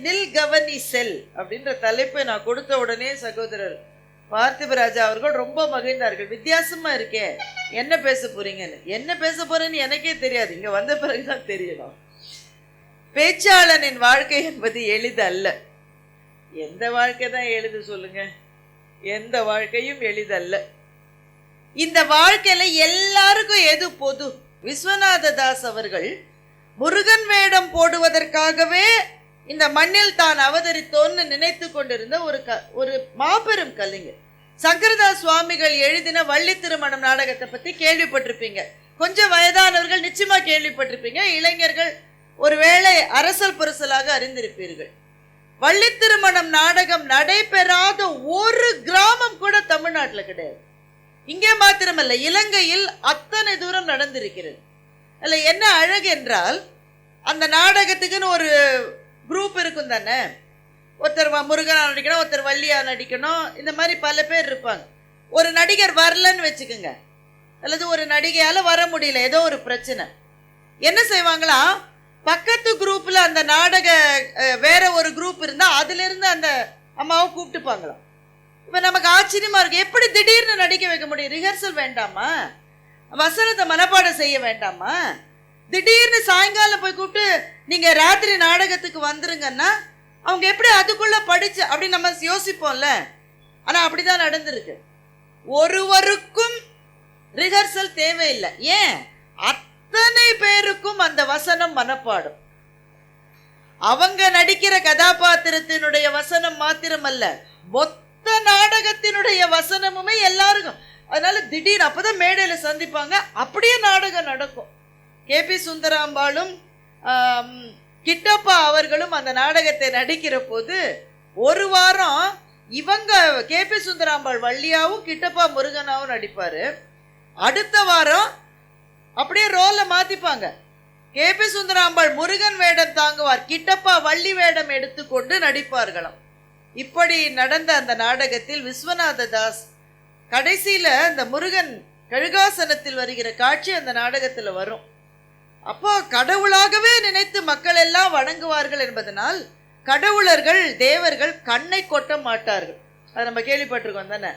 நில் கவனி செல் அப்படின்ற தலைப்பை நான் கொடுத்த உடனே சகோதரர் பார்த்திபராஜா அவர்கள் ரொம்ப மகிழ்ந்தார்கள். வித்தியாசமா இருக்கே, என்ன பேச போறீங்கன்னு. என்ன பேச போறேன்னு எனக்கே தெரியாது, இங்க வந்த பிறகுதான் தெரியணும். பேச்சாளனின் வாழ்க்கை என்பது எளிது அல்ல. எந்த வாழ்க்கை தான் எளிது சொல்லுங்க? எந்த வாழ்க்கையும் எளிதல்ல. இந்த வாழ்க்கையில எல்லாருக்கும் எது பொது? விஸ்வநாத தாஸ் அவர்கள் முருகன் வேடம் போடுவதற்காகவே இந்த மண்ணில் தான் அவதரித்தோன்னு நினைத்து கொண்டிருந்த ஒரு மாபெரும் கலைஞர். சங்கரதாஸ் சுவாமிகள் எழுதின வள்ளி திருமணம் நாடகத்தை பத்தி கேள்விப்பட்டிருப்பீங்க. கொஞ்சம் வயதானவர்கள் நிச்சயமா கேள்விப்பட்டிருப்பீங்க. இளைஞர்கள் ஒருவேளை அரசல் புரசலாக அறிந்திருப்பீர்கள். வள்ளி திருமணம் நாடகம் நடைபெறாத ஒரு கிராமம் கூட தமிழ்நாட்டில் கிடையாது. இங்கே மாத்திரமல்ல, இலங்கையில் அத்தனை தூரம் நடந்திருக்கிறது. அல்ல என்ன அழகு என்றால், அந்த நாடகத்துக்குன்னு ஒரு குரூப் இருக்கும் தானே. ஒருத்தர் முருகனா நடிக்கணும், ஒருத்தர் வள்ளியா நடிக்கணும், இந்த மாதிரி பல பேர் இருப்பாங்க. ஒரு நடிகர் வரலன்னு வச்சுக்கோங்க, அல்லது ஒரு நடிகையால வர முடியல, ஏதோ ஒரு பிரச்சனை, என்ன செய்வாங்களா, பக்கத்து குரூப்ல அந்த நாடக வேற ஒரு குரூப் இருந்தா அதுல இருந்து அந்த அம்மாவை கூப்பிட்டுப்பாங்களாம். இப்ப நமக்கு ஆச்சரியமா இருக்கு, எப்படி திடீர்னு நடிக்க வைக்க முடியும்? ரிஹர்சல் வேண்டாமா? வசனத்தை மனப்பாடம் செய்ய வேண்டாமா? திடீர்னு சாயங்காலம் போய் கூப்பிட்டு நீங்க ராத்திரி நாடகத்துக்கு வந்துருங்கன்னா அவங்க எப்படி அதுக்குள்ள படிச்சு அப்படி நம்ம யோசிப்போம்ல. ஆனா அப்படிதான் நடந்திருக்கு. ஒருவருக்கும் ரிஹர்சல் தேவையில்லை. ஏன்? அத்தனை பேருக்கும் அந்த வசனம் மனப்பாடம். அவங்க நடிக்கிற கதாபாத்திரத்தினுடைய வசனம் மாத்திரமல்ல, மொத்த நாடகத்தினுடைய வசனமுமே எல்லாருக்கும். அதனால திடீர் அப்பதான் மேடையில சந்திப்பாங்க, அப்படியே நாடகம் நடக்கும். கே.பி. சுந்தராம்பாளும் கிட்டப்பா அவர்களும் அந்த நாடகத்தை நடிக்கிற போது ஒரு வாரம் இவங்க கே.பி. சுந்தராம்பாள் வள்ளியாவும் கிட்டப்பா முருகனாவும் நடிப்பாரு. அடுத்த வாரம் அப்படியே ரோலை மாத்திப்பாங்க. கே.பி. சுந்தராம்பாள் முருகன் வேடம் தாங்குவார், கிட்டப்பா வள்ளி வேடம் எடுத்துக்கொண்டு நடிப்பார்களாம். இப்படி நடந்த அந்த நாடகத்தில் விஸ்வநாத தாஸ் கடைசியில அந்த முருகன் கழுகாசனத்தில் வருகிற காட்சி அந்த நாடகத்துல வரும். அப்போ கடவுளாகவே நினைத்து மக்கள் எல்லாம் வணங்குவார்கள் என்பதனால் கடவுளர்கள் தேவர்கள் கண்ணை கொட்ட மாட்டார்கள். அதை நம்ம கேள்விப்பட்டிருக்கோம் தானே.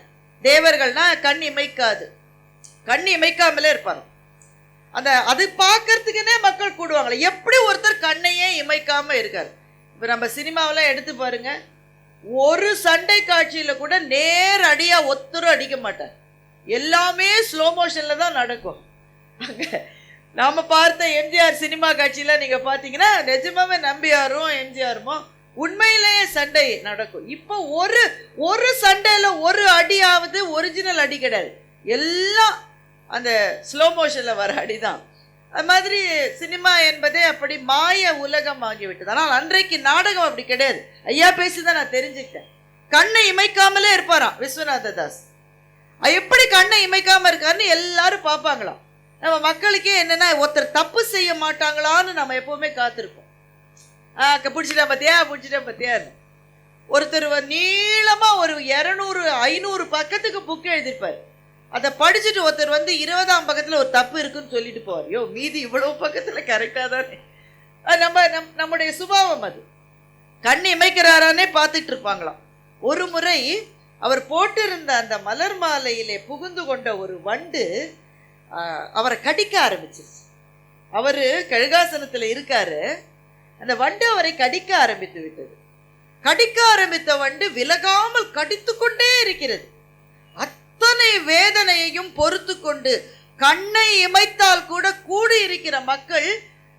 தேவர்கள்னா கண் இமைக்காது, கண் இமைக்காமலே இருப்பாங்க. அது பார்க்கறதுக்குன்னே மக்கள் கூடுவாங்களே. எப்படி ஒருத்தர் கண்ணையே இமைக்காம இருக்காரு? இப்ப நம்ம சினிமாவெல்லாம் எடுத்து பாருங்க, ஒரு சண்டை காட்சியில கூட நேரடியா ஒத்தரும் அடிக்க மாட்டார், எல்லாமே ஸ்லோ மோஷன்ல தான் நடக்கும். நாம பார்த்த எம்ஜிஆர் சினிமா காட்சியில நீங்க பாத்தீங்கன்னா நிஜமாவே நம்பியாரும் எம்ஜிஆருமோ உண்மையிலேயே சண்டை நடக்கும். இப்போ ஒரு சண்டையில ஒரு அடியாவது ஒரிஜினல் அடி கிடையாது, எல்லாம் அந்த ஸ்லோ மோஷன்ல வர அடிதான். அது மாதிரி சினிமா என்பதே அப்படி மாய உலகம் ஆகிவிட்டது. ஆனால் அன்றைக்கு நாடகம் அப்படி கிடையாது. ஐயா பேசிதான் நான் தெரிஞ்சுக்கிட்டேன். கண்ணை இமைக்காமலே இருப்பாராம் விஸ்வநாத தாஸ். எப்படி கண்ணை இமைக்காம இருக்காருன்னு எல்லாரும் பார்ப்பாங்களாம். நம்ம மக்களுக்கே என்னன்னா, ஒருத்தர் தப்பு செய்ய மாட்டாங்களான்னு நம்ம எப்பவுமே காத்திருப்போம். பிடிச்சிட்டா பத்தியா. ஒருத்தர் நீளமா ஒரு 200-500 பக்கத்துக்கு புக் எழுதிருப்பாரு. அதை படிச்சுட்டு ஒருத்தர் 20ஆம் பக்கத்துல ஒரு தப்பு இருக்குன்னு சொல்லிட்டு போவார். யோ, மீதி இவ்வளவு பக்கத்துல கரெக்டா தானே. நம்முடைய சுபாவம் அது. கண் இமைக்கிறாரானே பார்த்துட்டு இருப்பாங்களாம். ஒரு முறை அவர் போட்டிருந்த அந்த மலர் மாலையிலே புகுந்து கொண்ட ஒரு வண்டு அவரை கடிக்க ஆரம்பிச்சிருச்சு. அவரு கழுகாசனத்துல இருக்காரு, அந்த வண்டு அவரை கடிக்க ஆரம்பித்து விட்டது. கடிக்க ஆரம்பித்த வண்டு விலகாமல் கடித்து கொண்டே இருக்கிறது. அத்தனை வேதனையையும் பொறுத்து கொண்டு கண்ணை இமைத்தால் கூட கூடி இருக்கிற மக்கள்,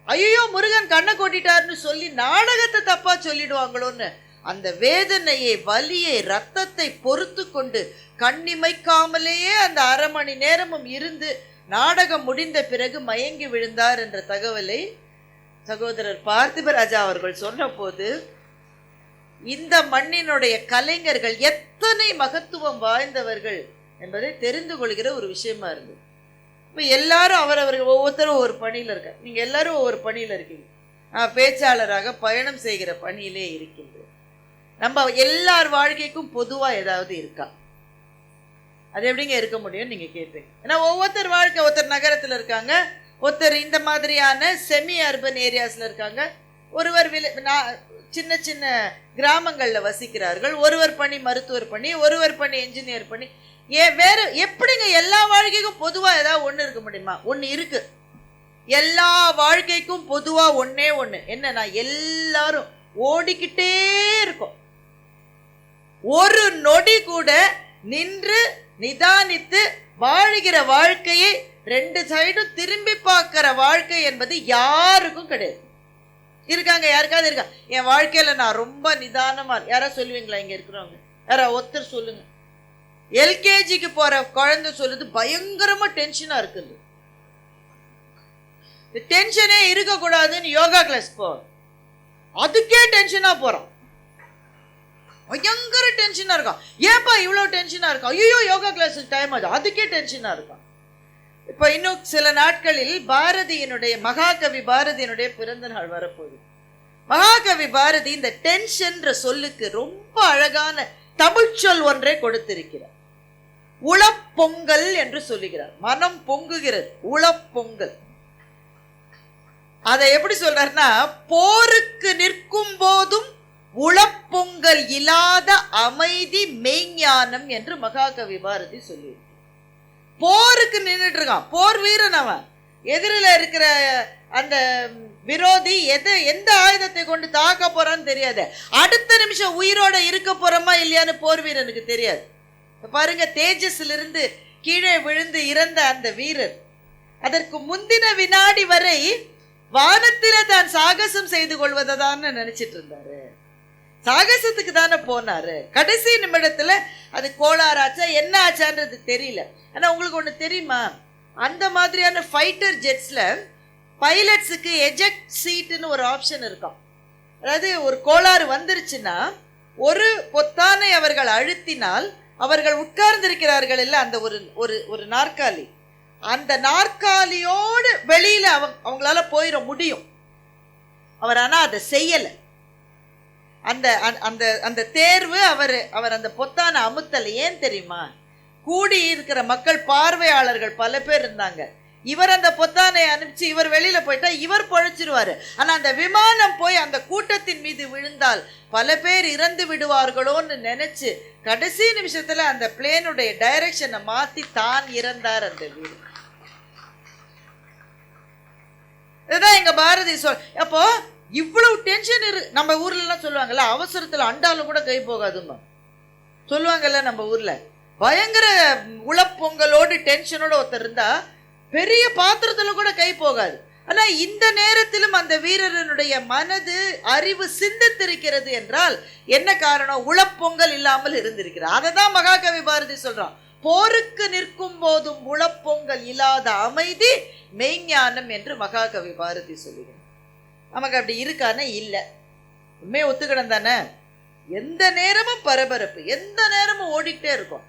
ஐயோ முருகன் கண்ணை கொட்டிட்டாருன்னு சொல்லி நாடகத்தை தப்பா சொல்லிடுவாங்களோன்னு அந்த வேதனையை, வலியை, ரத்தத்தை பொறுத்து கொண்டு கண்ணிமைக்காமலேயே அந்த 1/2 மணி நேரமும் இருந்து நாடகம் முடிந்த பிறகு மயங்கி விழுந்தார் என்ற தகவலை சகோதரர் பார்த்திபராஜா அவர்கள் சொன்ன போது இந்த மண்ணினுடைய கலைஞர்கள் எத்தனை மகத்துவம் வாய்ந்தவர்கள் என்பதை தெரிந்து கொள்கிற ஒரு விஷயமா இருந்தது. இப்போ எல்லாரும் அவரவர்கள் ஒவ்வொருத்தரும் ஒவ்வொரு பணியில் இருக்க, நீங்க எல்லாரும் ஒவ்வொரு பணியில் இருக்கீங்க. பேச்சாளராக பயணம் செய்கிற பணியிலே இருக்கின்றது. நம்ம எல்லார் வாழ்க்கைக்கும் பொதுவா ஏதாவது இருக்கா? அது எப்படிங்க இருக்க முடியும் நீங்க கேட்பீங்க. ஏன்னா ஒவ்வொருத்தர் வாழ்க்கை, ஒருத்தர் நகரத்துல இருக்காங்க, ஒருத்தர் இந்த மாதிரியான செமி அர்பன் ஏரியாஸ்ல இருக்காங்க, ஒருவர் சின்ன சின்ன கிராமங்களில் வசிக்கிறார்கள். ஒருவர் பணி மருத்துவர் பணி, ஒருவர் பணி என்ஜினியர் பணி. வேற எப்படிங்க எல்லா வாழ்க்கைக்கும் பொதுவாக ஏதாவது ஒன்று இருக்க முடியுமா? ஒன்று இருக்கு. எல்லா வாழ்க்கைக்கும் பொதுவா ஒன்னே ஒண்ணு என்னன்னா, எல்லாரும் ஓடிக்கிட்டே இருக்கும். ஒரு நொடி கூட நின்று நிதானித்து வாழ்கிற வாழ்க்கையை ரெண்டு சைடும் திரும்பி பார்க்கிற வாழ்க்கை என்பது யாருக்கும் கிடையாது. இருக்காங்க? யாருக்காவது இருக்கா? என் வாழ்க்கையில நான் ரொம்ப நிதானமா, யாராவது சொல்லுவீங்களா? இங்க இருக்கிறவங்க யாராவது ஒருத்தர் சொல்லுங்க. எல்கேஜிக்கு போற குழந்தை சொல்லுது பயங்கரமா டென்ஷனா இருக்குது. டென்ஷனே இருக்கக்கூடாதுன்னு யோகா கிளாஸ் போ, அதுக்கே டென்ஷனா போறோம். பயங்கர டென்ஷனா இருக்கான். ஏப்பா இவ்வளவு டென்ஷனா இருக்கான்? ஐயோ யோகா கிளாஸ் டைம் ஆகுது, அதுக்கே டென்ஷனா இருக்கான். இப்ப இன்னும் சில நாட்களில் பாரதியினுடைய, மகாகவி பாரதியினுடைய பிறந்த நாள் வரப்போகுது. மகாகவி பாரதி இந்த டென்ஷன் சொல்லுக்கு ரொம்ப அழகான தமிழ் சொல் ஒன்றை கொடுத்திருக்கிறார். உளப்பொங்கல் என்று சொல்லுகிறார். மனம் பொங்குகிறது, உளப்பொங்கல். அதை எப்படி சொல்றாருன்னா, போருக்கு நிற்கும் போதும் உளப்பொங்கல் இல்லாத அமைதி மெய்ஞானம் என்று மகாகவி பாரதி சொல்லி. போருக்கு நின்றுட்டு இருக்கான், போர் வீரன் அவன். எதிரில இருக்கிற அந்த விரோதி எந்த ஆயுதத்தை கொண்டு தாக்க போறான்னு தெரியாது. அடுத்த நிமிஷம் உயிரோட இருக்க போறோமா இல்லையான்னு போர் வீரனுக்கு தெரியாது. பாருங்க, தேஜஸ்ல இருந்து கீழே விழுந்து இறந்த அந்த வீரர் அதற்கு முந்தின வினாடி வரை வானத்தில தான் சாகசம் செய்து கொள்வதை தான் நினைச்சிட்டு இருந்தாரு. சாகசத்துக்கு தானே போனாரு. கடைசி நிமிடத்துல அது கோளாறாச்சா என்ன ஆச்சான்றது தெரியல. ஆனா உங்களுக்கு ஒண்ணு தெரியுமா, அந்த மாதிரியான ஃபைட்டர் ஜெட்ஸ்ல பைலட்ஸுக்கு எஜெக்ட் சீட்னு ஒரு ஆப்ஷன் இருக்கும். அதாவது ஒரு கோளாறு வந்துருச்சுன்னா ஒரு பொத்தானை அவர்கள் அழுத்தினால் அவர்கள் உட்கார்ந்திருக்கிறார்கள் இல்ல, அந்த ஒரு நாற்காலி, அந்த நாற்காலியோடு வெளியில அவங்களால போயிட முடியும். அவர் ஆனா அதை செய்யல. அந்த அந்த அந்த தேர்வு அவர் அந்த பொத்தான அமுத்தல. ஏன் தெரியுமா? கூடி இருக்கிற மக்கள், பார்வையாளர்கள் பல பேர் இருந்தாங்க. இவர் அந்த பொத்தானை அனுப்பிச்சு இவர் வெளியில போயிட்டா இவர் பொழைச்சிருவாரு. ஆனா அந்த விமானம் போய் அந்த கூட்டத்தின் மீது விழுந்தால் பல பேர் இறந்து விடுவார்களோன்னு நினைச்சு கடைசி நிமிஷத்துல அந்த பிளேனுடைய டைரக்ஷனை மாத்தி தான் இறந்தார் அந்த வீடு. இதுதான் எங்க பாரதி சொல். அப்போ இவ்வளவு டென்ஷன் நம்ம ஊர்ல எல்லாம் சொல்லுவாங்கல்ல, அவசரத்துல அண்டாலும் கூட கை போகாதுமா சொல்லுவாங்கல்ல. நம்ம ஊர்ல பயங்கர உளப்பொங்கலோடு டென்ஷனோட ஒருத்தர் இருந்தா பெரிய பாத்திரத்துல கூட கை போகாது. ஆனா இந்த நேரத்திலும் அந்த வீரனுடைய மனது அறிவு சிந்தித்திருக்கிறது என்றால் என்ன காரணம்? உளப்பொங்கல் இல்லாமல் இருந்திருக்கிறார். அதை தான் மகாகவி பாரதி சொல்றான். போருக்கு நிற்கும் போதும் உளப்பொங்கல் இல்லாத அமைதி மெய்ஞானம் என்று மகாகவி பாரதி சொல்லுகிறார். நமக்கு அப்படி இருக்கானே? இல்லை. உண்மையை ஒத்துக்கிடம் தானே? எந்த நேரமும் பரபரப்பு, எந்த நேரமும் ஓடிக்கிட்டே இருக்கும்.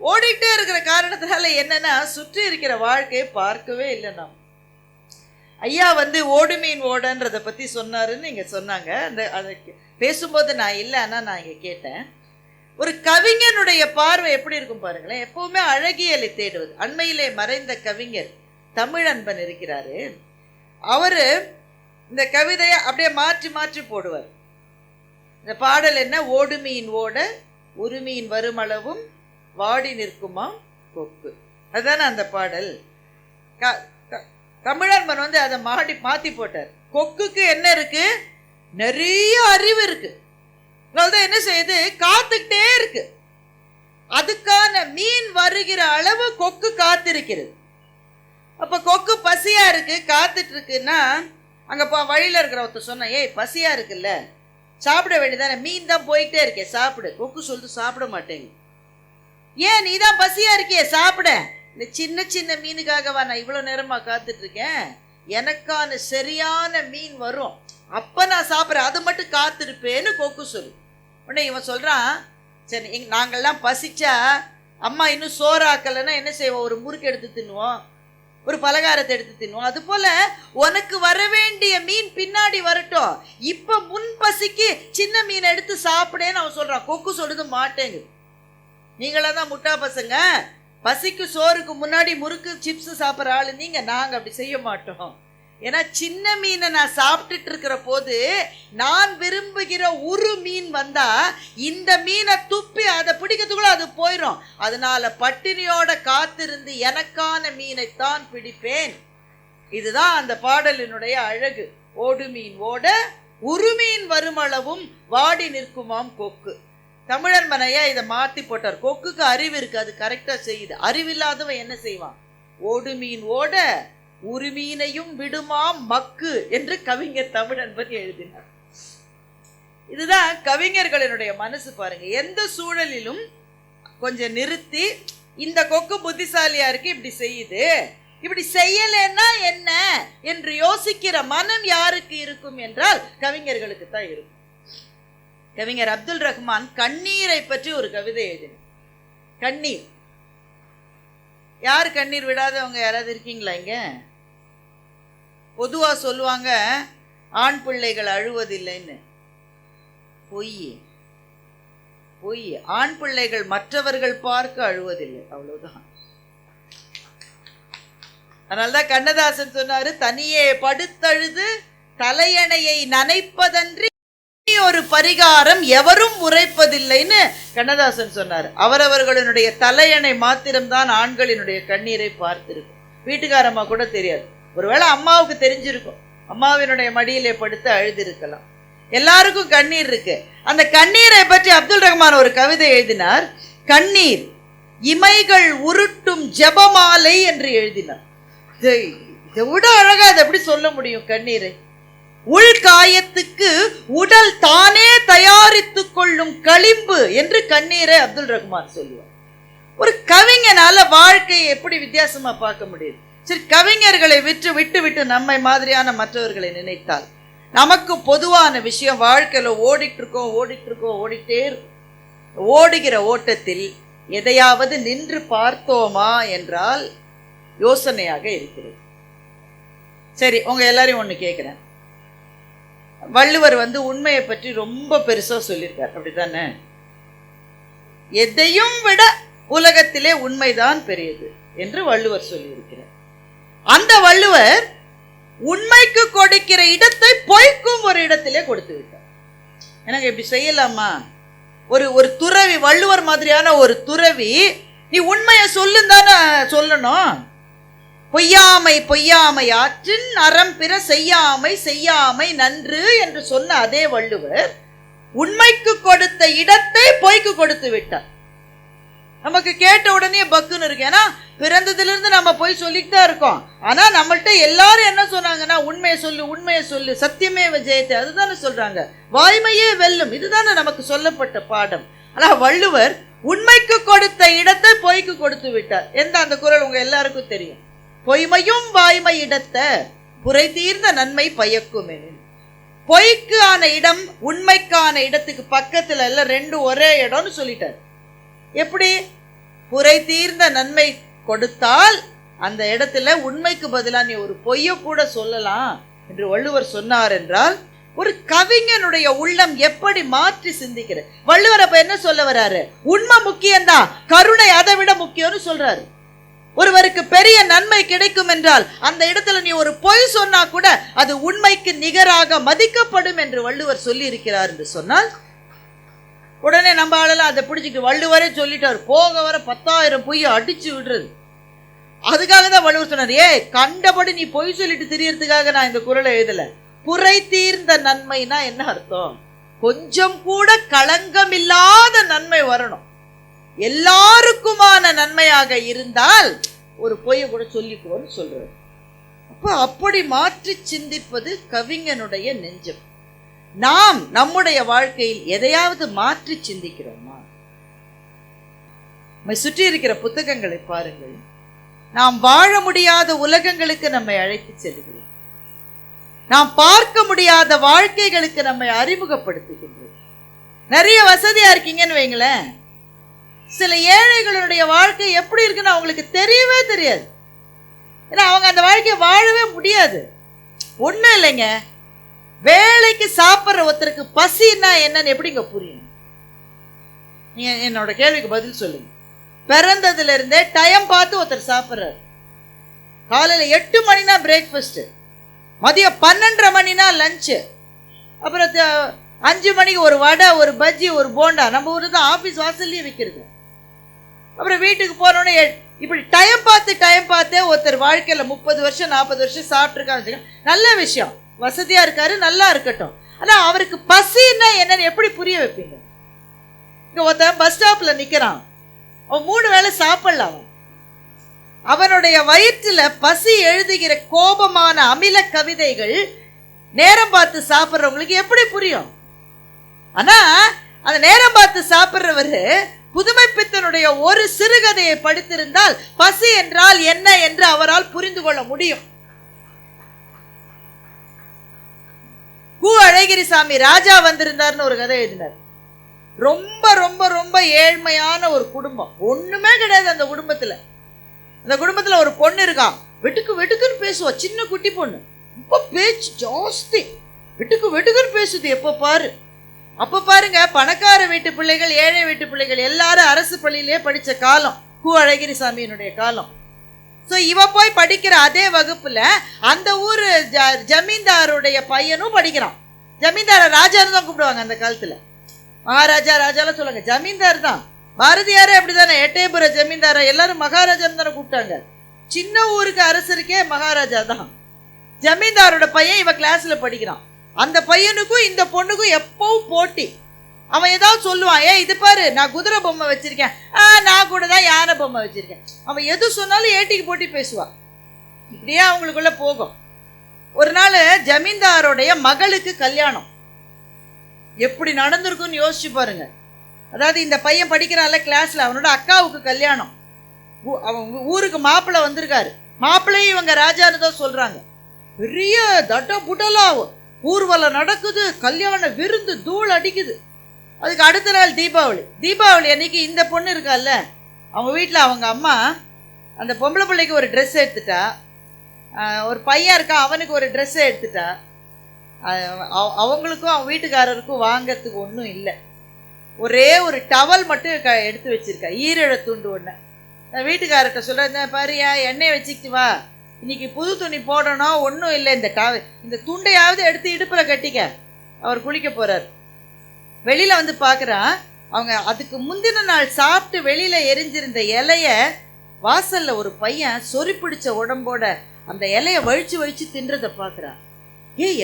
ஓடிக்கிட்டே இருக்கிற காரணத்தினால என்னன்னா, சுற்றி இருக்கிற வாழ்க்கையை பார்க்கவே இல்லை. நாம் ஐயா ஓடுமீன் ஓடன்றதை பற்றி சொன்னாருன்னு இங்கே சொன்னாங்க. அதை பேசும்போது நான் இல்லை, ஆனால் நான் இங்கே கேட்டேன். ஒரு கவிஞனுடைய பார்வை எப்படி இருக்கும் பாருங்களேன். எப்பவுமே அழகியலை தேடுவது. அண்மையிலே மறைந்த கவிஞர் தமிழன்பன் இருக்கிறாரு. அவரு இந்த கவிதையை அப்படியே மாற்றி மாற்றி போடுவார். இந்த பாடல் என்ன? ஓடுமீன் ஓட உருமீன் வருமளவும் வாடி நிற்குமா கொக்கு. அதுதானே அந்த பாடல். தமிழன்பன் அதை மாத்தி போட்டார். கொக்குக்கு என்ன இருக்கு? நிறைய அறிவு இருக்கு. அதனால்தான் என்ன செய்யுது? காத்துக்கிட்டே இருக்கு. அதுக்கான மீன் வருகிற அளவு கொக்கு காத்திருக்கிறது. அப்ப கொக்கு பசியா இருக்கு, காத்துட்டு இருக்குன்னா அங்க வழியில இருக்கிற ஒருத்தர் சொன்ன, ஏய் பசியா இருக்குல்ல, சாப்பிட வேண்டியதானே, மீன் தான் போயிட்டே இருக்கே, சாப்பிடு. கொக்கு சொல்லிட்டு சாப்பிட மாட்டேங்க. ஏன்? நீ தான் பசியா இருக்கியே, சாப்பிட. இந்த சின்ன சின்ன மீனுக்காகவா நான் இவ்வளவு நேரமா காத்துட்டு இருக்கேன்? எனக்கான சரியான மீன் வரும், அப்ப நான் சாப்பிட்றேன், அது மட்டும் காத்திருப்பேன்னு கொக்கு சொல்லு. உடனே இவன் சொல்றான், சரி நாங்கள்லாம் பசிச்சா அம்மா இன்னும் சோறாக்கலைன்னா என்ன செய்வோம்? ஒரு முறுக்கு எடுத்து தின்னுவோம், ஒரு பலகாரத்தை எடுத்து தின்னுவோம். அது போல உனக்கு வர வேண்டிய மீன் பின்னாடி வரட்டும், இப்ப முன் பசிக்கு சின்ன மீன் எடுத்து சாப்பிடேன்னு அவன் சொல்றான். கொக்கு சொல்லுது மாட்டேங்க. நீங்களாதான் முட்டா பசங்க, பசிக்கு சோறுக்கு முன்னாடி முறுக்கு சிப்ஸ் சாப்பிட்ற ஆளு நீங்க, நாங்க அப்படி செய்ய மாட்டோம். ஏன்னா சின்ன மீனை நான் சாப்பிட்டுட்டு இருக்கிற போது நான் விரும்புகிற ஒரு மீன் வந்தா இந்த மீனை துப்பி அதை பிடிக்கிறதுக்குள்ள அது போயிடும். அதனால பட்டினியோட காத்திருந்து எனக்கான மீனைத்தான் பிடிப்பேன். இதுதான் அந்த பாடலினுடைய அழகு. ஓடு மீன் ஓட ஒரு மீன் வருமளவும் வாடி நிற்குமாம் கொக்கு. தமிழர் மனையா இதை மாத்தி போட்டார். கொக்குக்கு அறிவு இருக்கு, அது கரெக்டா செய்யுது. அறிவில்லாதவன் என்ன செய்வான்? ஓடு மீன் ஓட ஒரு மீனையும் விடுமாம் மக்கு என்று கவிஞர் தமிழன் பற்றி எழுதினார். இதுதான் கவிஞர்களினுடைய மனசு. பாருங்க, எந்த சூழலிலும் கொஞ்சம் நிறுத்தி இந்த கொக்கு புத்திசாலியா இருக்கு, இப்படி செய்யுது, இப்படி செய்யலன்னா என்ன என்று யோசிக்கிற மனம் யாருக்கு இருக்கும் என்றால் கவிஞர்களுக்கு தான் இருக்கும். கவிஞர் அப்துல் ரஹ்மான் கண்ணீரை பற்றி ஒரு கவிதை எழுதினார். கண்ணீர், யார் கண்ணீர் விடாதவங்க யாராவது இருக்கீங்களா இங்க? பொதுவா சொல்லுவாங்க ஆண் பிள்ளைகள் அழுவதில்லைன்னு. பொய் பொய். ஆண் பிள்ளைகள் மற்றவர்கள் பார்க்க அழுவதில்லை, அவ்வளவுதான். அதனால்தான் கண்ணதாசன் சொன்னாரு, தனியே படுத்தழுது தலையணையை நனைப்பதன்றி ஒரு பரிகாரம் எவரும் உரைப்பதில்லைன்னு கண்ணதாசன் சொன்னார். அவரவர்களுடைய தலையணை மாத்திரம்தான் ஆண்களினுடைய கண்ணீரை பார்த்திருக்கும். வீட்டுக்காரம்மா கூட தெரியாது. ஒருவேளை அம்மாவுக்கு தெரிஞ்சிருக்கும், அம்மாவினுடைய மடியிலே படுத்து அழுதிருக்கலாம். எல்லாருக்கும் கண்ணீர் இருக்கு. அந்த கண்ணீரை பற்றி அப்துல் ரஹ்மான் ஒரு கவிதை எழுதினார். கண்ணீர் இமைகள் உருட்டும் ஜெபமாலை என்று எழுதினார். இதை விட அழகா அதை எப்படி சொல்ல முடியும்? கண்ணீரை உள்காயத்துக்கு உடல் தானே தயாரித்துக் கொள்ளும் களிம்பு என்று கண்ணீரை அப்துல் ரஹ்மான் சொல்லுவார். ஒரு கவிஞனால வாழ்க்கையை எப்படி வித்தியாசமா பார்க்க முடியுது? சரி, கவிஞர்களை விட்டு விட்டு நம்மை மாதிரியான மற்றவர்களை நினைத்தால் நமக்கு பொதுவான விஷயம், வாழ்க்கையில ஓடிட்டே இருக்கும். ஓடுகிற ஓட்டத்தில் எதையாவது நின்று பார்த்தோமா என்றால் யோசனையாக இருக்கிறது. சரி, உங்க எல்லாரையும் ஒண்ணு கேட்கிறேன். வள்ளுவர் உண்மையை பற்றி ரொம்ப பெருசா சொல்லியிருக்கார், அப்படித்தானே? எதையும் விட உலகத்திலே உண்மைதான் பெரியது என்று வள்ளுவர் சொல்லியிருக்கிறார். அந்த வள்ளுவர் உண்மைக்கு கொடுக்கிற இடத்தை பொய்க்கும் ஒரு இடத்திலே கொடுத்து விட்டார். எனக்கு இப்படி செய்யலாமா? ஒரு துறவி, வள்ளுவர் மாதிரியான ஒரு துறவி, நீ உண்மையை சொல்லுந்தானே சொல்லணும். பொய்யாமை ஆற்றின் அறம் பிற செய்யாமை நன்று என்று சொன்ன அதே வள்ளுவர் உண்மைக்கு கொடுத்த இடத்தை பொய்க்கு கொடுத்து விட்டார். நமக்கு கேட்ட உடனே பக்குன்னு இருக்கு. ஏன்னா பிறந்ததிலிருந்து நம்ம போய் சொல்லிட்டு தான் இருக்கோம். ஆனா நம்மள்ட்ட எல்லாரும் என்ன சொன்னாங்கன்னா, உண்மையை சொல்லு சத்தியமே ஜெயத்தை, அதுதானே சொல்றாங்க. வாய்மையே வெல்லும், இதுதானே நமக்கு சொல்லப்பட்ட பாடம். ஆனா வள்ளுவர் உண்மைக்கு கொடுத்த இடத்தை பொய்க்கு கொடுத்து விட்டார். எந்த அந்த குறள் உங்க எல்லாருக்கும் தெரியும். பொய்மையும் வாய்மை இடத்த புரை தீர்ந்த நன்மை பயக்கும். பொய்க்கு ஆன இடம் உண்மைக்கான இடத்துக்கு பக்கத்துல எல்லாம் ரெண்டு ஒரே இடம்னு சொல்லிட்டார். எப்படி? புரை தீர்ந்த நன்மை கொடுத்தால் அந்த இடத்துல உண்மைக்கு பதிலா நீ ஒரு பொய்ய கூட சொல்லலாம் என்று வள்ளுவர் சொன்னார் என்றால், ஒரு கவிஞனுடைய உள்ளம் எப்படி மாற்றி சிந்திக்கிற. வள்ளுவர் அப்ப என்ன சொல்ல வர்றாரு? உண்மை முக்கியம்தான், கருணை அதை விட முக்கியம்னு சொல்றாரு. ஒருவருக்கு பெரிய நன்மை கிடைக்கும் என்றால் அந்த இடத்துல நீ ஒரு பொய் சொன்னா கூட அது உண்மைக்கு நிகராக மதிக்கப்படும் என்று வள்ளுவர் சொல்லி இருக்கிறார் என்று சொன்னால், உடனே நம்ம ஆளெல்லாம் அதை பிடிச்சிட்டு வள்ளுவரே சொல்லிட்டார், போக வர 10,000 பொய்யை அடிச்சு விடுறது. அதுக்காக தான் வள்ளுவர் சொன்னார், கண்டபடி நீ பொய் சொல்லிட்டு திரியறதுக்காக நான் இந்த குறளை எழுதல. புரை தீர்ந்த நன்மைனா என்ன அர்த்தம்? கொஞ்சம் கூட களங்கம் இல்லாத நன்மை வரணும், எல்லாருக்குமான நன்மையாக இருந்தால் ஒரு பொய்யை கூட சொல்லிக்கோன்னு சொல்றாரு. அப்ப அப்படி மாற்றி சிந்திப்பது கவிஞனுடைய நெஞ்சம். நாம் நம்முடைய வாழ்க்கையில் எதையாவது மாற்றி சிந்திக்கிறோமா? நம்மை சுற்றி இருக்கிற புத்தகங்களை பாருங்கள். நாம் வாழ முடியாத உலகங்களுக்கு நம்மை அழைத்து செல்கிறோம். நாம் பார்க்க முடியாத வாழ்க்கைகளுக்கு நம்மை அறிமுகப்படுத்துகின்றோம். நிறைய வசதியா இருக்கீங்கன்னு வைங்களேன், சில ஏழைகளுடைய வாழ்க்கை எப்படி இருக்குன்னு அவங்களுக்கு தெரியவே தெரியாது. ஏன்னா அவங்க அந்த வாழ்க்கையை வாழவே முடியாது. ஒன்றும் இல்லைங்க, வேலைக்கு சாப்பிட்ற ஒருத்தருக்கு பசின்னா என்னன்னு எப்படிங்க புரியும்? நீங்க என்னோட கேள்விக்கு பதில் சொல்லுங்க. பிறந்ததுல இருந்தே டைம் பார்த்து ஒருத்தர் சாப்பிட்றாரு. காலையில் 8 மணினா பிரேக்ஃபாஸ்ட், மதியம் 12:30 மணினா லஞ்சு, அப்புறம் 5 மணிக்கு ஒரு வடை, ஒரு பஜ்ஜி, ஒரு போண்டா. நம்ம ஊர் தான் ஆஃபீஸ் வாசல்லையே விற்கிறது. அப்புறம் வீட்டுக்கு போனோடனே இப்படி டைம் பார்த்தே ஒருத்தர் வாழ்க்கையில் 30 வருஷம் 40 வருஷம் சாப்பிட்ருக்காங்க. நல்ல விஷயம், வசதியாக இருக்காரு, நல்லா இருக்கட்டும். ஆனால் அவருக்கு பசின்னா என்னன்னு எப்படி புரிய வைப்பீங்க? இங்கே ஒருத்தன் பஸ் ஸ்டாப்பில் நிற்கிறான், அவன் 3 வேளை சாப்பிடலாம். அவனுடைய வயிற்றில் பசி எழுதுகிற கோபமான அமில கவிதைகள் நேரம் பார்த்து சாப்பிட்றவங்களுக்கு எப்படி புரியும்? ஆனா அந்த நேரம் பார்த்து சாப்பிட்றவரு புதுமை பித்தனுடைய ஒரு சிறுகதையை படித்திருந்தால் பசி என்றால் என்ன என்று அவரால் புரிந்து கொள்ள முடியும். கு. அழகிரிசாமி ராஜா வந்திருந்தார்னு ஒரு கதை எழுதினார். ரொம்ப ரொம்ப ரொம்ப ஏழ்மையான ஒரு குடும்பம், ஒண்ணுமே கிடையாது அந்த குடும்பத்துல. அந்த குடும்பத்துல ஒரு பொண்ணு இருக்கா, வெட்டுக்கு வெட்டுக்குன்னு பேசுவா, சின்ன குட்டி பொண்ணு, ரொம்ப பேச்சு ஜாஸ்தி, வெட்டுக்கு வெட்டுக்குன்னு பேசுது எப்ப பாரு. அப்ப பாருங்க, பணக்கார வீட்டு பிள்ளைகள் ஏழை வீட்டு பிள்ளைகள் எல்லாரும் அரசு பள்ளியிலே படிச்ச காலம் கு. அழகிரிசாமியினுடைய காலம். ஸோ இவ போய் படிக்கிற அதே வகுப்புல அந்த ஊர் ஜமீன்தாருடைய பையனும் படிக்கிறான். ஜமீன்தார ராஜான்னு தான் கூப்பிடுவாங்க அந்த காலத்துல, மகாராஜா ராஜாலாம் சொல்லுங்க, ஜமீன்தார் தான். பாரதியாரே அப்படிதானே, எட்டயபுர ஜமீன்தார எல்லாரும் மகாராஜான்னு தானே கூப்பிட்டாங்க. சின்ன ஊருக்கு அரசருக்கே மகாராஜா தான். ஜமீன்தாரோட பையன் இவ கிளாஸ்ல படிக்கிறான். அந்த பையனுக்கும் இந்த பொண்ணுக்கும் எப்பவும் போட்டி. அவன் ஏதாவது சொல்லுவான், இது பாரு நான் குதிரை பொம்மை வச்சிருக்கேன், நான் கூட தான் யானை பொம்மை வச்சிருக்கேன். அவன் எது சொன்னாலும் ஏட்டிக்கு போட்டி பேசுவான். இப்படியே அவங்களுக்குள்ள போகும். ஒரு நாள் ஜமீன்தாரோடைய மகளுக்கு கல்யாணம். எப்படி நடந்திருக்குன்னு யோசிச்சு பாருங்க. அதாவது இந்த பையன் படிக்கிறான்ல கிளாஸ்ல, அவனோட அக்காவுக்கு கல்யாணம். அவங்க ஊருக்கு மாப்பிள்ளை வந்திருக்காரு. மாப்பிள்ளையும் இவங்க ராஜான்னு தான் சொல்றாங்க. பெரிய தட்ட புட்டலா ஊர்வலம் நடக்குது, கல்யாண விருந்து தூள் அடிக்குது. அதுக்கு அடுத்த நாள் தீபாவளி அன்னைக்கு இந்த பொண்ணு இருக்கால, அவங்க வீட்டில் அவங்க அம்மா அந்த பொம்பளை பிள்ளைக்கு ஒரு ட்ரெஸ் எடுத்துட்டா, ஒரு பையன் இருக்கா அவனுக்கு ஒரு ட்ரெஸ்ஸை எடுத்துட்டா. அவங்களுக்கும் அவங்க வீட்டுக்காரருக்கும் வாங்கிறதுக்கு ஒன்றும் இல்லை. ஒரே ஒரு டவல் மட்டும் எடுத்து வச்சிருக்கா, ஈரழ துண்டு ஒன்று. வீட்டுக்காரர்கிட்ட சொல்கிறேன், பாரியா எண்ணெய் வச்சுக்கிட்டு வா, இன்னைக்கு புது துணி போடணும், ஒன்றும் இல்லை, இந்த துண்டையாவது எடுத்து இடுப்பில் கட்டிக்க. அவர் குளிக்க போகிறார். வெளியில் வந்து பார்க்குறான், அவங்க அதுக்கு முந்தின நாள் சாப்பிட்டு வெளியில் எரிஞ்சிருந்த இலைய வாசலில் ஒரு பையன் சொறி பிடிச்ச உடம்போட அந்த இலையை வழிச்சு தின்றதை பார்க்குறான்.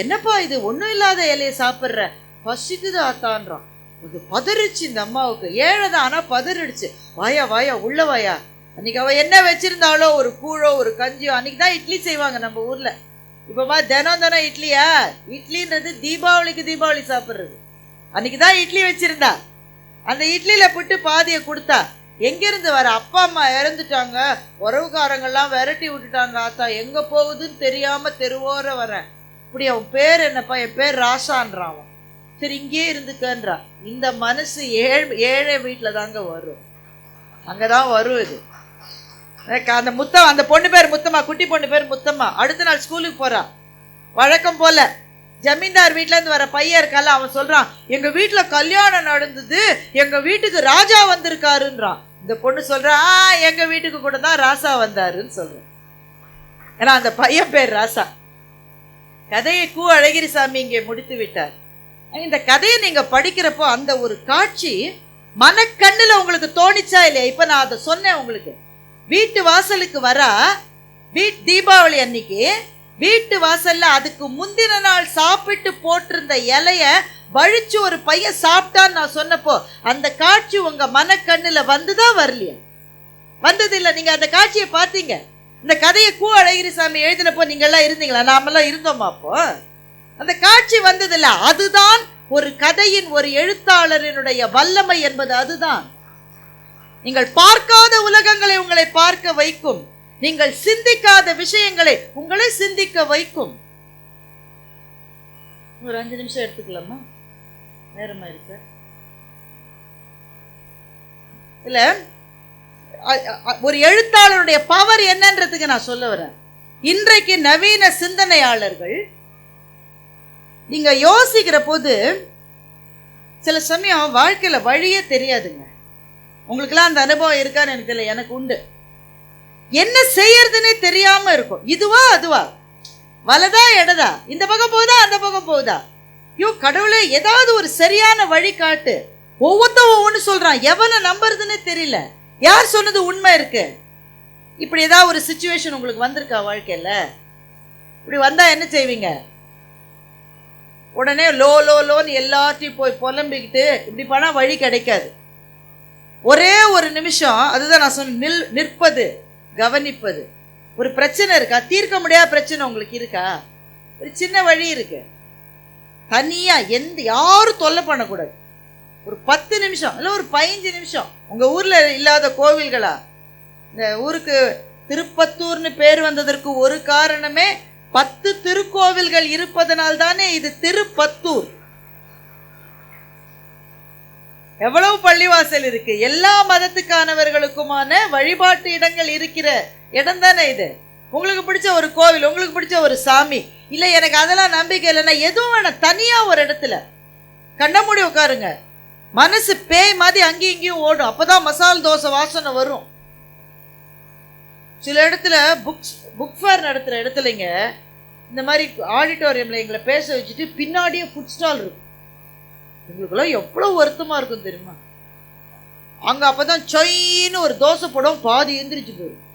என்னப்பா இது, ஒன்றும் இல்லாத இலையை சாப்பிட்ற, பசிக்குது ஆத்தான்றான். அது பதறிச்சு இந்த அம்மாவுக்கு. ஏழை தான், ஆனால் பதறிடுச்சு. வாயா உள்ள வாயா. அன்னைக்கு அவள் என்ன வச்சிருந்தாலோ, ஒரு கூழோ ஒரு கஞ்சியோ. அன்னைக்கு தான் இட்லி செய்வாங்க நம்ம ஊரில். இப்போமா தினம் இட்லியா? இட்லின்றது தீபாவளி சாப்பிட்றது. அன்னைக்கு தான் இட்லி வச்சிருந்தா. அந்த இட்லியில் புட்டு பாதியை கொடுத்தா. எங்கேருந்து வர, அப்பா அம்மா இறந்துட்டாங்க, உறவுக்காரங்கெல்லாம் விரட்டி விட்டுட்டாங்க ஆத்தா, எங்கே போகுதுன்னு தெரியாமல் தெருவோர வரேன். இப்படி அவன் பேர் என்னப்பா? என் பேர் ராசான்றான். அவன் சரி இங்கே இருந்துக்கன்றான். இந்த மனசு ஏழை வீட்டில் தாங்க வரும், அங்கே தான் வரும் இது. அந்த பொண்ணு பேர் முத்தம்மா, குட்டி பொண்ணு பேர் முத்தம்மா. அடுத்த நாள் ஸ்கூலுக்கு போறான். வழக்கம் போல ஜமீன்தார் வீட்டுல இருந்து வர பையன் இருக்கால, அவன் சொல்றான், எங்க வீட்டுல கல்யாணம் நடந்தது, எங்க வீட்டுக்கு ராஜா வந்திருக்காருன்றான். இந்த பொண்ணு சொல்றா, எங்க வீட்டுக்கு கூட தான் ராசா வந்தாருன்னு சொல்றேன். ஏன்னா அந்த பையன் பேர் ராசா. கதையை கு. அழகிரிசாமி இங்கே முடித்து விட்டார். இந்த கதையை நீங்க படிக்கிறப்போ அந்த ஒரு காட்சி மனக்கண்ணுல உங்களுக்கு தோணிச்சா இல்லையா? இப்ப நான் அதை சொன்னேன் உங்களுக்கு. வீட்டு வாசலுக்கு வரா, தீபாவளி அன்னைக்கு வீட்டு வாசல்ல அதுக்கு முந்தின நாள் சாப்பிட்டு போட்டிருந்த இலைய வழிச்சு ஒரு பையன் சாப்பிட்டான்னு நான் சொன்னப்போ அந்த காட்சி உங்க மனக்கண்ணுல வந்துதான் வரலையா? வந்தது இல்லை. நீங்க அந்த காட்சியை பார்த்தீங்க. இந்த கதையை கு. அழகிரிசாமி எழுதினப்போ நீங்க எல்லாம் இருந்தீங்களா? நாமெல்லாம் இருந்தோமா? அப்போ அந்த காட்சி வந்ததில்ல. அதுதான் ஒரு கதையின் ஒரு எழுத்தாளரினுடைய வல்லமை என்பது. அதுதான் நீங்கள் பார்க்காத உலகங்களை உங்களை பார்க்க வைக்கும், நீங்கள் சிந்திக்காத விஷயங்களை உங்களை சிந்திக்க வைக்கும். ஒரு 5 நிமிஷம் எடுத்துக்கலாமா? நேரமா இருக்கு இல்ல? ஒரு எழுத்தாளருடைய பவர் என்னன்றதுக்கு நான் சொல்ல வரேன். இன்றைக்கு நவீன சிந்தனையாளர்கள் நீங்க யோசிக்கிற போது சில சமயம் வாழ்க்கையில வழியே தெரியாதுங்க. உங்களுக்கெல்லாம் அந்த அனுபவம் இருக்கான்னு எனக்கு தெரியல, எனக்கு உண்டு. என்ன செய்யறதுன்னே தெரியாம இருக்கும். இதுவா அதுவா, வலதா இடதா, இந்த பக்கம் போகுதா அந்த பக்கம் போகுதா? ஐயோ கடவுளே, ஏதாவது ஒரு சரியான வழி காட்டு. ஒவ்வொன்னு சொல்றான், எவனை நம்புறதுன்னு தெரியல. யார் சொன்னது உண்மை இருக்கு? இப்படி ஏதாவது ஒரு சிச்சுவேஷன் உங்களுக்கு வந்திருக்கா வாழ்க்கையில? இப்படி வந்தா என்ன செய்வீங்க? உடனே லோன்னு எல்லாத்தையும் போய் புலம்பிக்கிட்டு இப்படி பண்ணா வழி கிடைக்காது. ஒரே ஒரு நிமிஷம், அதுதான் நான் சொன்ன நிற்பது, கவனிப்பது. ஒரு பிரச்சனை இருக்கா? தீர்க்க முடியாத பிரச்சனை உங்களுக்கு இருக்கா? ஒரு சின்ன வழி இருக்கு. தனியா யாரும் தொல்லை பண்ணக்கூடாது. ஒரு 10 நிமிஷம் இல்லை ஒரு 15 நிமிஷம். உங்க ஊர்ல இல்லாத கோவில்களா? இந்த ஊருக்கு திருப்பத்தூர்னு பேர் வந்ததற்கு ஒரு காரணமே 10 திருக்கோவில்கள் இருப்பதனால் தானே இது திருப்பத்தூர். எவ்வளவு பள்ளிவாசல் இருக்கு, எல்லா மதத்துக்கானவர்களுக்குமான வழிபாட்டு இடங்கள் இருக்கிற இடம் தானே இது. உங்களுக்கு பிடிச்ச ஒரு கோவில், உங்களுக்கு பிடிச்ச ஒரு சாமி, இல்லை எனக்கு அதெல்லாம் நம்பிக்கை இல்லைன்னா எதுவும் வேணாம், தனியா ஒரு இடத்துல கண்ண மூடி உட்காருங்க. மனசு பேய் மாதிரி அங்கேயும் இங்கேயும் ஓடும். அப்பதான் மசால் தோசை வாசனை வரும். சில இடத்துல புக் ஃபேர் நடத்துகிற இடத்துலங்க இந்த மாதிரி ஆடிட்டோரியமில் எங்களை பேச வச்சுட்டு பின்னாடியே ஃபுட் ஸ்டால் இருக்கும். எங்களுக்குலாம் எவ்வளோ வருத்தமாக இருக்கும் தெரியுமா? அங்கே அப்போ தான் சொயின்னு ஒரு தோசை போடும், பாதி எந்திரிச்சு போயிடும்.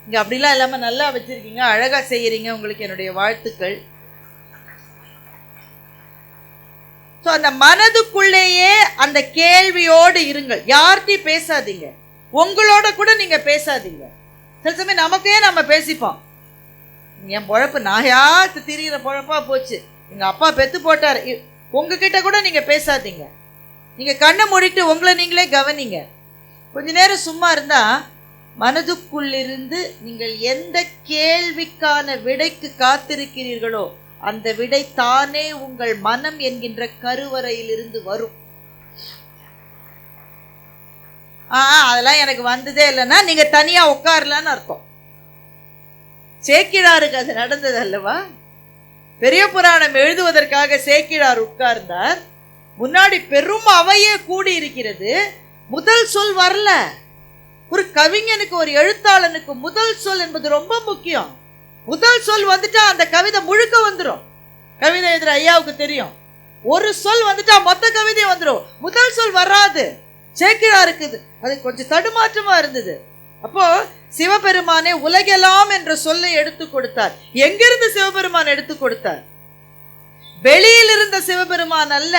இங்கே அப்படிலாம் இல்லாமல் நல்லா வச்சுருக்கீங்க, அழகாக செய்கிறீங்க, உங்களுக்கு என்னுடைய வாழ்த்துக்கள். ஸோ அந்த மனதுக்குள்ளேயே அந்த கேள்வியோடு இருங்கள். யார்கிட்டையும் பேசாதீங்க, உங்களோட கூட நீங்க பேசாதீங்க. சில சமயம் நமக்கே நம்ம பேசிப்போம், என் பொழப்பு நாயா திரிகிற பொழப்பா போச்சு, எங்க அப்பா பெத்து போட்டார். உங்ககிட்ட கூட நீங்க பேசாதீங்க. நீங்க கண்ணை மூடிட்டு உங்களை நீங்களே கவனிங்க. கொஞ்ச நேரம் சும்மா இருந்தா மனதுக்குள்ளிருந்து நீங்கள் எந்த கேள்விக்கான விடைக்கு காத்திருக்கிறீர்களோ அந்த விடை தானே உங்கள் மனம் என்கின்ற கருவறையிலிருந்து வரும். அதெல்லாம் எனக்கு வந்ததே இல்லைன்னா நீங்க தனியா உட்காரலான்னு அர்த்தம். சேக்கிழாருக்கு அது நடந்தது அல்லவா? பெரிய புராணம் எழுதுவதற்காக சேக்கிழார் உட்கார்ந்தார். முன்னாடி பெரும் அவையே கூடி இருக்கிறது. முதல் சொல் வரல. ஒரு கவிஞனுக்கு, ஒரு எழுத்தாளனுக்கு முதல் சொல் என்பது ரொம்ப முக்கியம். முதல் சொல் வந்துட்டா அந்த கவிதை முழுக்க வந்துடும். கவிதை எழுதுற ஐயாவுக்கு தெரியும், ஒரு சொல் வந்துட்டா மொத்த கவிதை வந்துடும். முதல் சொல் வராது. சேக்கிழாருக்கு அது கொஞ்சம் தடுமாற்றமா இருந்தது. அப்போ சிவபெருமானே உலகெல்லாம் என்ற சொல்லை எடுத்து கொடுத்தார். எங்கிருந்து சிவபெருமான் எடுத்து கொடுத்தார்? வெளியில் இருந்த சிவபெருமான் அல்ல,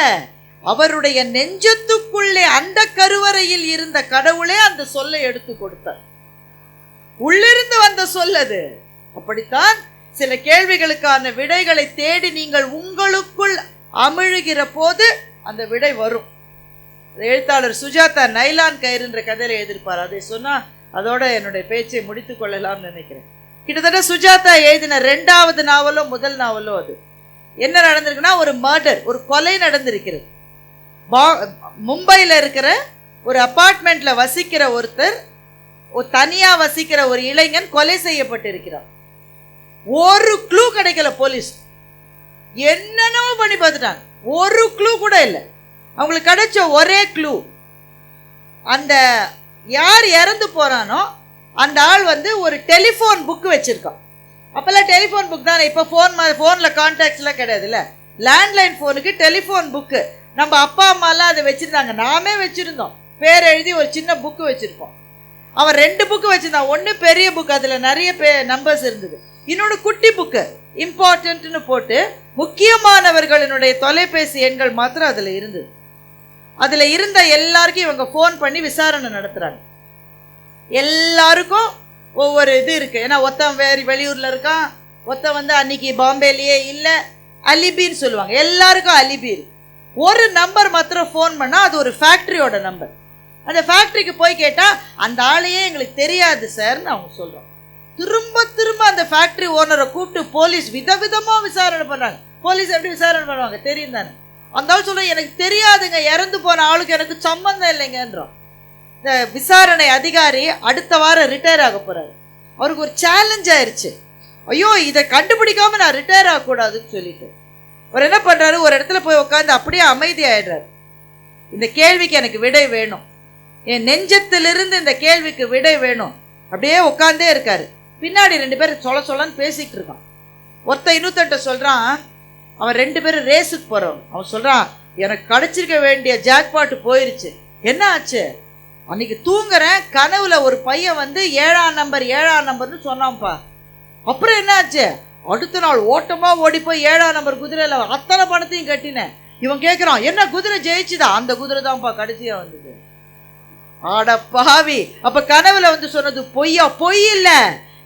அவருடைய நெஞ்சத்துக்குள்ளே அந்த கருவறையில் இருந்த கடவுளே அந்த சொல்லை எடுத்து கொடுத்தார். உள்ளிருந்து வந்த சொல் அது. அப்படித்தான் சில கேள்விகளுக்கான விடைகளை தேடி நீங்கள் உங்களுக்குள் அமிழுகிற போது அந்த விடை வரும். எழுத்தாளர் சுஜாதா நைலான் கயிறுன்ற கதையில எழுதியிருப்பார். அதை சொன்னா அதோட என்னுடைய பேச்சை முடித்துக் கொள்ளலாம்னு நினைக்கிறேன். கிட்டத்தட்ட சுஜாதா எழுதின 2வது நாவலோ முதல் நாவலோ அது. என்ன நடந்திருக்குன்னா, ஒரு மர்டர், ஒரு கொலை நடந்திருக்கிறது. மும்பையில் இருக்கிற ஒரு அபார்ட்மெண்ட்ல வசிக்கிற ஒருத்தர், தனியா வசிக்கிற ஒரு இளைஞன் கொலை செய்யப்பட்டிருக்கிறார். ஒரு க்ளூ கிடைக்கல. போலீஸ் என்னென்னவோ பண்ணி பார்த்துட்டாங்க, ஒரு க்ளூ கூட இல்லை. அவங்களுக்கு கிடைச்ச ஒரே க்ளூ, அந்த யார் இறந்து போறானோ அந்த ஆள் ஒரு டெலிஃபோன் புக் வச்சிருக்கான். அப்பெல்லாம் டெலிஃபோன் புக் தானே, இப்போ ஃபோனில் கான்டாக்ட்ஸ்லாம் கிடையாதுல்ல. லேண்ட்லைன் ஃபோனுக்கு டெலிஃபோன் புக்கு. நம்ம அப்பா அம்மாலாம் அதை வச்சுருந்தாங்க, நாமே வச்சுருந்தோம். பேர் எழுதி ஒரு சின்ன புக்கு வச்சுருப்போம். அவன் 2 புக்கு வச்சுருந்தான். ஒன்று பெரிய புக், அதில் நிறைய நம்பர்ஸ் இருந்தது. இன்னொன்று குட்டி புக்கு, இம்பார்ட்டன்ட்னு போட்டு முக்கியமானவர்களினுடைய தொலைபேசி எண்கள் மாத்திரம் அதில் இருந்தது. அதில் இருந்த எல்லாருக்கும் இவங்க ஃபோன் பண்ணி விசாரணை நடத்துகிறாங்க. எல்லாருக்கும் ஒவ்வொரு இது இருக்குது. ஏன்னா ஒருத்தன் வெளியூரில் இருக்கான், ஒருத்தன் அன்னைக்கு பாம்பேலேயே இல்லை, அலிபின்னு சொல்லுவாங்க. எல்லாருக்கும் அலிபி இருக்கு. ஒரு நம்பர் மாத்திரம் ஃபோன் பண்ணால் அது ஒரு ஃபேக்ட்ரியோட நம்பர். அந்த ஃபேக்ட்ரிக்கு போய் கேட்டால் அந்த ஆளையே எங்களுக்கு தெரியாது சார்ன்னு அவங்க சொல்கிறோம். திரும்ப திரும்ப அந்த ஃபேக்ட்ரி ஓனரை கூப்பிட்டு போலீஸ் விதவிதமாக விசாரணை பண்ணுறாங்க. போலீஸ் எப்படி விசாரணை பண்ணுவாங்க தெரியும் தானே? அந்த ஆள் சொல்ல, எனக்கு தெரியாதுங்க, இறந்து போன ஆளுக்கு எனக்கு சம்பந்தம் இல்லைங்கன்றோம். இந்த விசாரணை அதிகாரி அடுத்த வாரம் ரிட்டையர் ஆக போகிறாரு. அவருக்கு ஒரு சேலஞ்ச் ஆயிடுச்சு. ஐயோ, இதை கண்டுபிடிக்காம நான் ரிட்டையர் ஆகக்கூடாதுன்னு சொல்லிட்டு அவர் என்ன பண்ணுறாரு, ஒரு இடத்துல போய் உட்காந்து அப்படியே அமைதி ஆயிடுறாரு. இந்த கேள்விக்கு எனக்கு விடை வேணும், என் நெஞ்சத்திலிருந்து இந்த கேள்விக்கு விடை வேணும். அப்படியே உட்காந்தே இருக்காரு. பின்னாடி 2 பேர் சொல்லன்னு பேசிக்கிட்டு இருக்கான். ஒருத்தன் இன்னொருத்தன்ட்ட சொல்றான், அவன் 2 பேரும் ரேஸுக்கு போறோம். அவன் சொல்றான், எனக்கு கிடைச்சிருக்க வேண்டிய ஜாக்பாட் போயிருச்சு. என்ன ஆச்சு? அன்னைக்கு தூங்குறேன், கனவுல ஒரு பையன் வந்து 7ஆம் நம்பர்னு சொன்னான்ப்பா. அப்புறம் என்ன ஆச்சு? அடுத்த நாள் ஓட்டமா ஓடி போய் 7ஆம் நம்பர் குதிரையில அத்தனை பணத்தையும் கட்டினேன். இவன் கேட்கிறான், என்ன குதிரை ஜெயிச்சுதா? அந்த குதிரை தான்ப்பா கடைசியா வந்தது. ஆட பாவி, அப்ப கனவுல வந்து சொன்னது பொய்யா? பொய் இல்ல.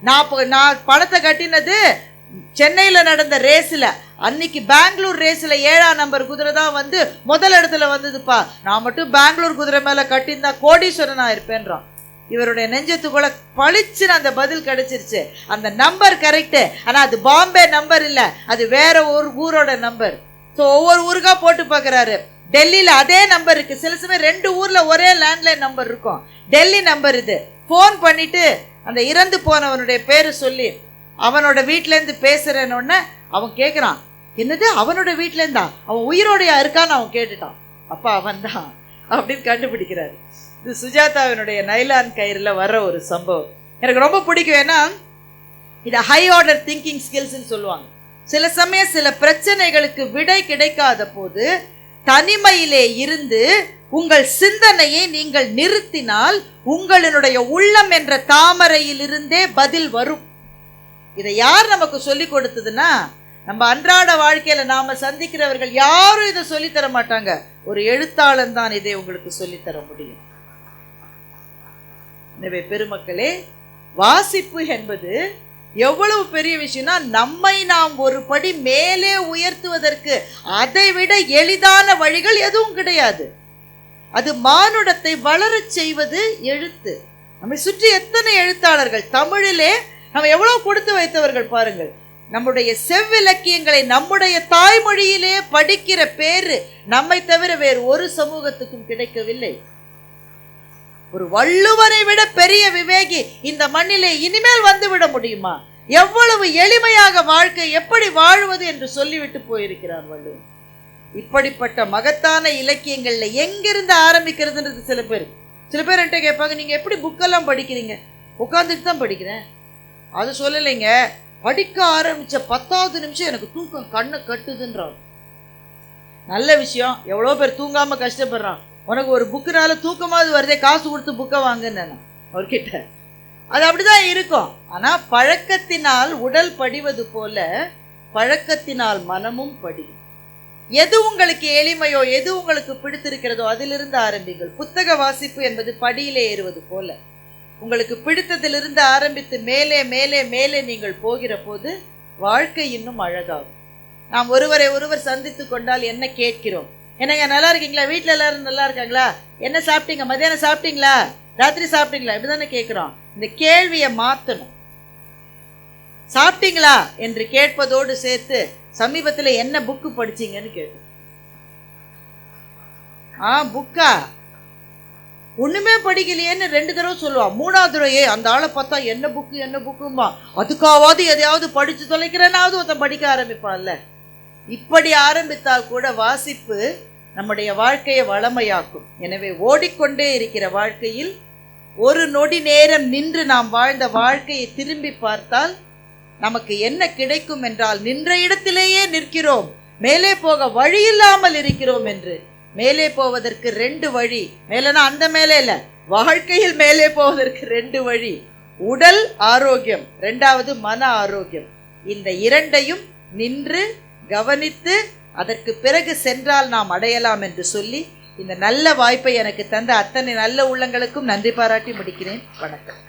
நான் பணத்தை கட்டினது சென்னையில நடந்த ரேஸ்ல. அன்னைக்கு பெங்களூர் ரேஸ்ல 7ஆம் நம்பர் குதிரை தான் வந்து முதல் இடத்துல வந்ததுப்பா. நான் மட்டும் பெங்களூர் குதிரை மேல கட்டியிருந்தா கோடீஸ்வரனா இருப்பேன்றான். இவருடைய நெஞ்சத்துக்குள்ள பளிச்சுன்னு அந்த பதில் கிடைச்சிருச்சு. அந்த நம்பர் கரெக்டு, ஆனா அது பாம்பே நம்பர் இல்ல, அது வேற ஒரு ஊரோட நம்பர். ஸோ ஒவ்வொரு ஊருக்கா போட்டு பார்க்குறாரு. டெல்லியில் அதே நம்பர் இருக்கு. சில சமயம் 2 ஊர்ல ஒரே லேண்ட்லைன் நம்பர் இருக்கும். டெல்லி நம்பர் இது. ஃபோன் பண்ணிட்டு அந்த இறந்து போனவனுடைய பேரு சொல்லி அவனோட வீட்டிலேருந்து பேசுறேன்னு அவன் கேட்குறான், என்னது அவனோட வீட்டிலேருந்தா? அவன் உயிரோடையா இருக்கான்னு அவன் கேட்டுட்டான். அப்பா அவன் தான் அப்படின்னு கண்டுபிடிக்கிறாரு. இது சுஜாதாவினுடைய நைலான் கயிறுல வர்ற ஒரு சம்பவம் எனக்கு ரொம்ப பிடிக்கும். ஏன்னா இதை ஹை ஆர்டர் திங்கிங் ஸ்கில்ஸ்ன்னு சொல்லுவாங்க. சில சமயம் சில பிரச்சனைகளுக்கு விடை கிடைக்காத போது தனிமையிலே இருந்து உங்கள் சிந்தனையை நீங்கள் நிறுத்தினால் உங்களுடைய உள்ளம் என்ற தாமரையில் இருந்தே பதில் வரும். இதை யார் நமக்கு சொல்லி கொடுத்ததுன்னா, நம்ம அன்றாட வாழ்க்கையில நாம சந்திக்கிறவர்கள் யாரும் இதை சொல்லித்தர மாட்டாங்க. ஒரு எழுத்தாளன் தான் இதை உங்களுக்கு சொல்லித்தர முடியும். எனவே பெருமக்களே, வாசிப்பு என்பது எவ்வளவு பெரிய விஷயம்னா, நம்மை நாம் ஒரு படி மேலே உயர்த்துவதற்கு அதை விட எளிதான வழிகள் எதுவும் கிடையாது. அது மானுடத்தை வளரச் செய்வது எழுத்து. நம்மை சுற்றி எத்தனை எழுத்தாளர்கள், தமிழிலே நம்ம எவ்வளவு கொடுத்து வைத்தவர்கள் பாருங்கள். நம்முடைய செவ்விலக்கியங்களை நம்முடைய தாய்மொழியிலே படிக்கிற பேரு நம்மை தவிர வேறு ஒரு சமூகத்துக்கும் கிடைக்கவில்லை. ஒரு வள்ளுவரை விட பெரிய விவேகி இந்த மண்ணிலே இனிமேல் வந்துவிட முடியுமா? எவ்வளவு எளிமையாக வாழ்க்கை எப்படி வாழ்வது என்று சொல்லிவிட்டு போயிருக்கிறார் வள்ளுவர். இப்படிப்பட்ட மகத்தான இலக்கியங்கள்ல எங்கிருந்து ஆரம்பிக்கிறதுன்றது சில பேர் என்கிட்ட கேட்பாங்க, நீங்க எப்படி புக்கெல்லாம் படிக்கிறீங்க? உட்காந்துட்டு தான் படிக்கிறேன். அது சொல்லலைங்க, படிக்க ஆரம்பிச்ச 10வது நிமிஷம் எனக்கு தூக்கம் கண்ணை கட்டுதுன்றான். நல்ல விஷயம். எவ்வளோ பேர் தூங்காம கஷ்டப்படுறான். உனக்கு ஒரு புக்குனால தூக்கமாவது வருதே, காசு கொடுத்து புக்கை வாங்குன்னு அவர்கிட்ட. அது அப்படிதான் இருக்கும். ஆனா பழக்கத்தினால் உடல் படிவது போல பழக்கத்தினால் மனமும் படியும். எது உங்களுக்கு எளிமையோ, எது உங்களுக்கு பிடித்திருக்கிறதோ அதிலிருந்து ஆரம்பிங்கள். புத்தக வாசிப்பு என்பது படியிலே ஏறுவது போல. உங்களுக்கு பிடித்ததிலிருந்து ஆரம்பித்து மேலே மேலே மேலே நீங்கள் போகிற போது வாழ்க்கை இன்னும் அழகாகும். நாம் ஒருவரை ஒருவர் சந்தித்து கொண்டால் என்ன கேட்கிறோம்? என்னங்க நல்லா இருக்கீங்களா? வீட்டில் எல்லாரும் நல்லா இருக்காங்களா? என்ன சாப்பிட்டீங்க? மதியானம் சாப்பிட்டீங்களா? ராத்திரி சாப்பிட்டீங்களா? இப்படிதானே கேட்கிறோம். இந்த கேள்வியை மாற்றணும். சாப்பிட்டீங்களா என்று கேட்பதோடு சேர்த்து சமீபத்தில் என்ன புக்கு படிச்சீங்கன்னு கேட்டோம். புக்கா? ஒண்ணுமே படிக்கலையேன்னு 2 தடவை சொல்லுவான். 3வது தடவையே அந்த ஆளை பார்த்தா என்ன புக்குமா, அதுக்காவது எதையாவது படிச்சு தொலைக்கிறேனாவது ஒருத்தன் படிக்க ஆரம்பிப்பான்ல. இப்படி ஆரம்பித்தால் கூட வாசிப்பு நம்முடைய வாழ்க்கையை வளமையாக்கும். எனவே ஓடிக்கொண்டே இருக்கிற வாழ்க்கையில் ஒரு நொடி நேரம் நின்று நாம் வாழ்ந்த வாழ்க்கையை திரும்பி பார்த்தால் நமக்கு என்ன கிடைக்கும் என்றால், நின்ற இடத்திலேயே நிற்கிறோம், மேலே போக வழி இல்லாமல் இருக்கிறோம் என்று. மேலே போவதற்கு 2 வழி. மேலேனா அந்த மேலே இல்ல, வாழ்க்கையில் மேலே போவதற்கு 2 வழி. உடல் ஆரோக்கியம், 2வது மன ஆரோக்கியம். இந்த 2ஐயும் நின்று கவனித்து அதற்கு பிறகு சென்றால் நாம் அடையலாம் என்று சொல்லி இந்த நல்ல வாய்ப்பை எனக்கு தந்த அத்தனை நல்ல உள்ளங்களுக்கும் நன்றி பாராட்டி முடிக்கிறேன். வணக்கம்.